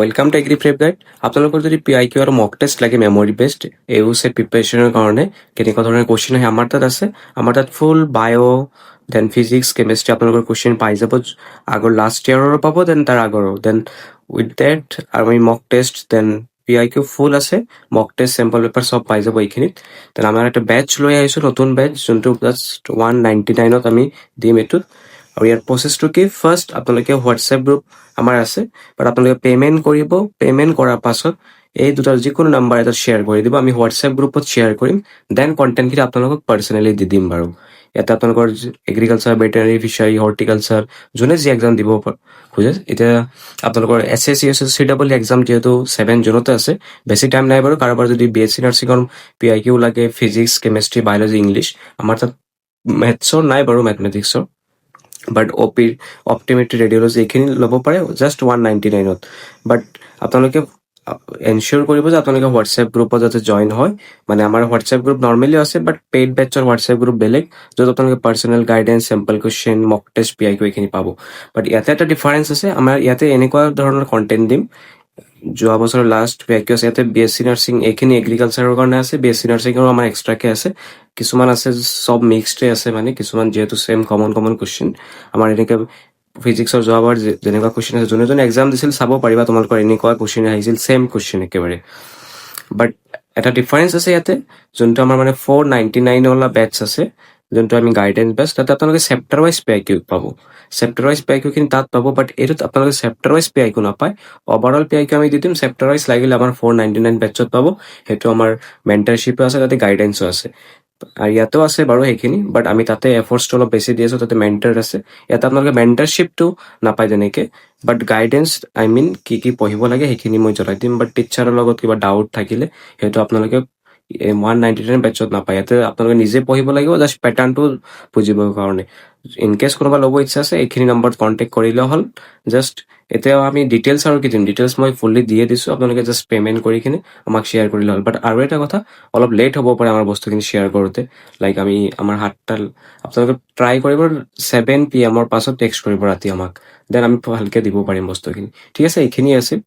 Welcome to agri prep guide. আপোনালোকৰ যদি P আই Q আৰু মক টেষ্ট লাগে মেমৰি বেছড এইবোৰ ছেট প্ৰিপেৰেশ্যনৰ কাৰণে কেনেকুৱা ধৰণৰ কুৱেশ্যন আহে আমাৰ তাত আছে। আমাৰ তাত ফুল বায়' দেন ফিজিক্স কেমেষ্ট্ৰি আপোনালোকৰ কুৱেশ্যন পাই যাব। আগৰ লাষ্ট ইয়াৰৰো পাব, দেন তাৰ আগৰো। দেন উইথ ডেট আমি মক টেষ্ট দেন পি আই কিউ ফুল আছে, মক টেষ্ট চেম্পল পেপাৰ চব পাই যাব এইখিনিত। দেন আমাৰ এটা বেটচ লৈ আহিছোঁ, নতুন বেটচ, যোনটো জাষ্ট 199ত আমি দিম এইটোত। আৰু ইয়াৰ প্ৰচেছটো কি, ফাৰ্ষ্ট আপোনালোকে হোৱাটছএপ গ্ৰুপ আমাৰ আছে, বাট আপোনালোকে পে'মেণ্ট কৰিব। পে'মেণ্ট কৰাৰ পাছত এই দুটা যিকোনো নাম্বাৰ এটা শ্বেয়াৰ কৰি দিব, আমি হোৱাটছএপ গ্ৰুপত শ্বেয়াৰ কৰিম। দেন কণ্টেণ্টখিনি আপোনালোকক পাৰ্চনেলি দি দিম বাৰু। ইয়াতে আপোনালোকৰ এগ্ৰিকালচাৰ, ভেটেৰিনেৰী, ফিচাৰী, হৰ্টিকালচাৰ যোনে যি এক্সাম দিব খোজে। এতিয়া আপোনালোকৰ S S C, S S C double exam যিহেতু 7 জুনতে আছে, বেছি টাইম নাই বাৰু। কাৰোবাৰ যদি বি এছ চি নাৰ্ছিঙৰ পি আই কিউ লাগে, ফিজিক্স, কেমেষ্ট্ৰি, বায়'লজি, ইংলিছ, আমাৰ তাত মেথছৰ নাই বাৰু, মেথমেটিক্সৰ। বাট অপটিমেট্ৰি, ৰেডিঅ'লজি এইখিনি ল'ব পাৰে জাষ্ট 199ত। বাট আপোনালোকে এনচিয়'ৰ কৰিব যে আপোনালোকে হোৱাটছএপ গ্ৰুপত যাতে জইন হয়। মানে আমাৰ হোৱাটছএপ গ্ৰুপ নৰ্মেলি আছে, বাট পেইড বেটছৰ হোৱাটছএপ গ্ৰুপ বেলেগ, য'ত আপোনালোকে পাৰ্চনেল গাইডেঞ্চ, চেম্পল কুৱেশ্যন, মক টেষ্ট, পি আই কিউ এইখিনি পাব। বাট ইয়াতে এটা ডিফাৰেঞ্চ আছে, আমাৰ ইয়াতে এনেকুৱা ধৰণৰ কণ্টেণ্ট দিম। যোৱা বছৰ লাষ্ট পি আই কিউ আছে, ইয়াতে বি এছ চি নাৰ্ছিং এইখিনি এগ্ৰিকালচাৰৰ কাৰণে আছে, বি এছ চি নাৰ্ছিঙৰো আমাৰ এক্সট্ৰাকৈ আছে। কিছুমান আছে চব মিক্সডে আছে, মানে কিছুমান যিহেতু ছেম কমন কুৱেশ্যন। আমাৰ এনেকৈ ফিজিক্সৰ যোৱাবাৰ যেনেকুৱা কুৱেশ্যন আছে, যোনে যোনে এক্সাম দিছিল চাব পাৰিবা, তোমালোকৰ এনেকুৱা কুৱেশ্যন আহিছিল, ছেম কুৱেশ্যন একেবাৰে। বাট এটা ডিফাৰেঞ্চ আছে ইয়াতে, যোনটো আমাৰ মানে 499 বেটছ আছে, যোনটো আমি গাইডেঞ্চ বেটছ, তাতে আপোনালোকে চেপ্টাৰ ৱাইজ পি আই কিউ পাব। চেপ্টাৰ ৱাইজ পি আই কিউখিনি তাত পাব, বাট এইটোত আপোনালোকে চেপ্টাৰ ৱাইজ পি আই কিউ নাপায়। অভাৰঅল পি আই কিউ আমি দি দিম, চেপ্টাৰ ৱাইজ লাগিলে আমাৰ 499 বেটছত পাব। সেইটো আমাৰ মেণ্টাৰশ্বিপো আছে, তাতে গাইডেঞ্চো আছে। আৰু ইয়াতো আছে বাৰু সেইখিনি, বাট আমি তাতে এফৰ্টছটো অলপ বেছি দি আছোঁ, তাতে মেণ্টাৰ আছে। ইয়াতে আপোনালোকে মেণ্টাৰশ্বিপটো নাপায় তেনেকৈ, বাট গাইডেঞ্চ কি কি পঢ়িব লাগে সেইখিনি মই জনাই দিম। বাট টিচাৰৰ লগত কিবা ডাউট থাকিলে সেইটো আপোনালোকে 199 বেটছত নাপায়। ইয়াতে আপোনালোকে নিজে পঢ়িব লাগিব, জাষ্ট পেটাৰ্ণটো বুজিবৰ কাৰণে। ইনকেছ কোনোবা ল'ব ইচ্ছা আছে, এইখিনি নম্বৰত কণ্টেক্ট কৰিলে হ'ল। জাষ্ট এতিয়াও আমি ডিটেইলছ আৰু কি দিম, ডিটেইলছ মই ফুল্লি দিয়ে দিছোঁ, আপোনালোকে জাষ্ট পে'মেণ্ট কৰি কিনে আমাক শ্বেয়াৰ কৰিলে হ'ল। বাট আৰু এটা কথা, অলপ লেট হ'ব পাৰে আমাৰ বস্তুখিনি শ্বেয়াৰ কৰোঁতে। লাইক আমাৰ 7টা, আপোনালোকে ট্ৰাই কৰিব 7 PM পাছত টেক্সট কৰিব ৰাতি আমাক, দেন আমি ভালকৈ দিব পাৰিম বস্তুখিনি। ঠিক আছে, এইখিনিয়ে আছিল।